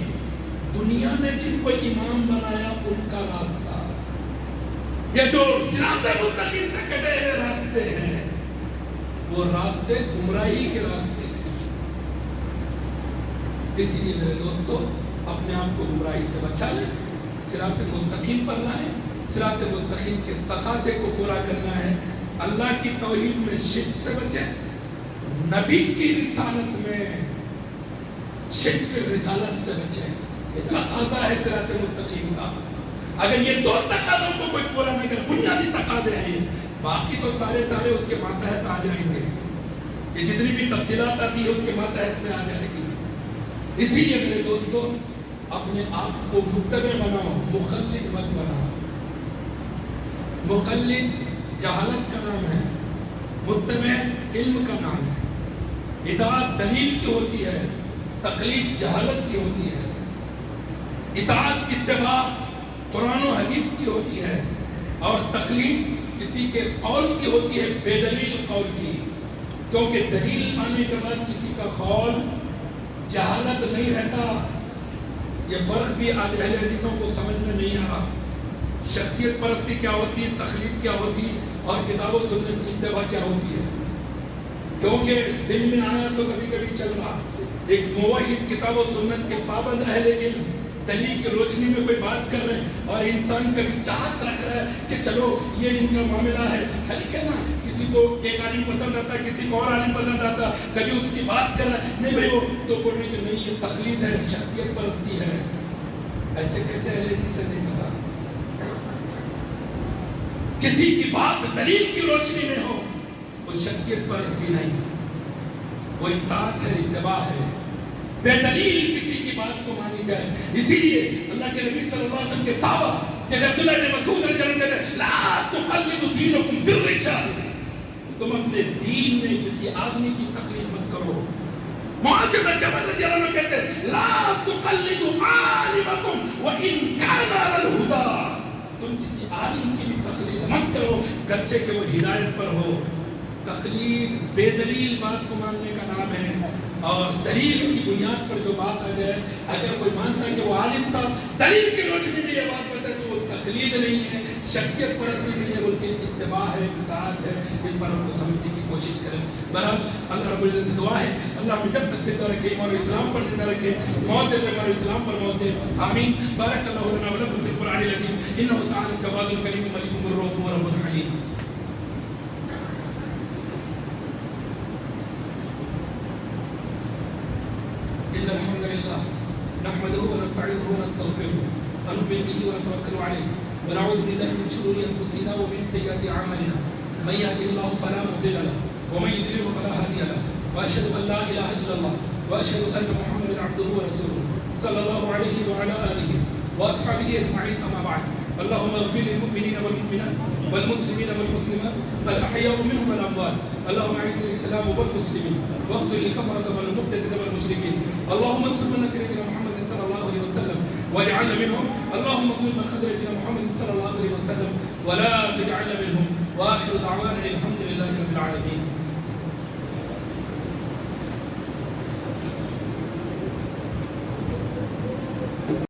دنیا نے جن کو امام بنایا ان کا راستہ، یہ جو صراط مستقیم سے کٹے ہوئے راستے ہیں وہ راستے گمراہی کے راستے ہیں. اسی لیے میرے دوستو اپنے آپ کو گمراہی سے بچا لیں، صراط مستقیم پر لائیں. صراط مستقیم کے تقاضے کو پورا کرنا ہے. اللہ کی توحید میں شرک سے بچیں، نبی کی رسالت میں شرک رسالت سے بچیں. یہ تقاضا ہے صراط مستقیم کا. اگر یہ دو تقاضوں کو کوئی پورا نہ کرے، بنیادی تقاضے ہیں، باقی تو سارے اس کے ماتحت آ جائیں گے. یہ جتنی بھی تفصیلات آتی ہے اس کے ماتحت میں آ جائے گی. اسی لیے میرے دوستو اپنے آپ کو متبع بناؤ، مقلد مت بناؤ. مقلد جہالت کا نام ہے، متبع علم کا نام ہے. اطاعت دلیل کی ہوتی ہے، تقلید جہالت کی ہوتی ہے. اطاعت اتباع قرآن و حدیث کی ہوتی ہے، اور تقلید کسی کے قول کی ہوتی ہے، بے دلیل قول کی. کیونکہ دلیل آنے کے بعد کسی کا قول جہالت نہیں رہتا. یہ فرق بھی آج اہل حدیثوں کو سمجھ میں نہیں آ رہا. شخصیت پرستی کیا ہوتی ہے، تقلید کیا ہوتی ہے، اور کتاب و سنت کی اتباع کیا ہوتی ہے. کیونکہ دل میں آیا تو کبھی کبھی چل رہا. ایک موحد کتاب و سنت کے پابند اہل علم دلیل کی روشنی میں کوئی بات کر رہے ہیں، اور انسان کبھی چاہت رکھ رہا ہے کہ چلو یہ ان کا معاملہ ہے، ہلکا نا، کسی کو ایک عالم پسند آتا ہے، کسی کو اور عالم پسند آتا ہے، کبھی اس کی بات کر رہا ہے، نہیں بھائی وہ تو بول رہے کہ نہیں یہ تقلید ہے، شخصیت پرستی ہے. ایسے کہتے ہیں اہل حدیث سے نہیں پتا. کسی کی بات دلیل کی روشنی میں ہو، وہ شخصیت پرستی نہیں، وہ اطاعت ہے، اتباع ہے. بے دلیل کسی کی بات کو مانی جائے. اسی لیے اللہ کے نبی صلی اللہ علیہ وسلم کے صحابہ جب عبداللہ بن مسعود رضی اللہ عنہ کہتے لا تقلدوا دینکم بالرجال، تم اپنے دین میں کسی آدمی کی تقلید مت کرو. معاذ بن جبل رضی اللہ عنہ کہتے لا تقلدوا عالمکم وان کان علی الہدی، تم کسی عالم کی بھی تقلید مت کرو گرچہ کہ وہ ہدایت پر ہو. تقلید بے دلیل بات کو ماننے کا نام ہے، اور دلیل کی بنیاد پر جو بات آ جائے، اگر کوئی مانتا ہے کہ وہ عالم صاحب دلیل کی روشنی میں یہ بات بتائے تو وہ تقلید نہیں ہے، شخصیت پرستی نہیں ہے، بلکہ اتباع ہے، اطاعت ہے. اس پر ہم کو سمجھنے کی کوشش کریں. بہرحال اللہ رب العزت سے دعا ہے اللہ ہمیں جب تک زندہ رکھے، ایمان و اسلام پر زندہ رکھے، موت دے ایمان و اسلام پر موت دے. آمین. بارک اللہ لنا ولکم فی القرآن العظیم انہ تعالی جواد کریم ملک الرؤوف ورب الحلیم. إن الحمد لله نحمده ونستعينه ونستغفره ونؤمن به ونتوكل عليه ونعوذ بالله من شرور أنفسنا ومن سيئات أعمالنا من يهده الله فلا مضل له ومن يضلل فلا هادي له وأشهد أن لا إله إلا الله وأشهد أن محمدا عبده ورسوله صلى الله عليه وعلى آله وأصحابه أجمعين. أما بعد، اللهم اغفر للمؤمنين والمؤمنات والمسلمين والمسلمات الأحياء منهم والأموات. اللهم اعز الإسلام والمسلمين واخذل الكفرة والمبتدعة والمشركين. اللهم انصر من نصر دين محمد صلى الله عليه وسلم واجعلنا منهم. اللهم اخذل من خذل دين محمد صلى الله عليه وسلم ولا تجعلنا منهم. وآخر دعوانا الحمد لله رب العالمين.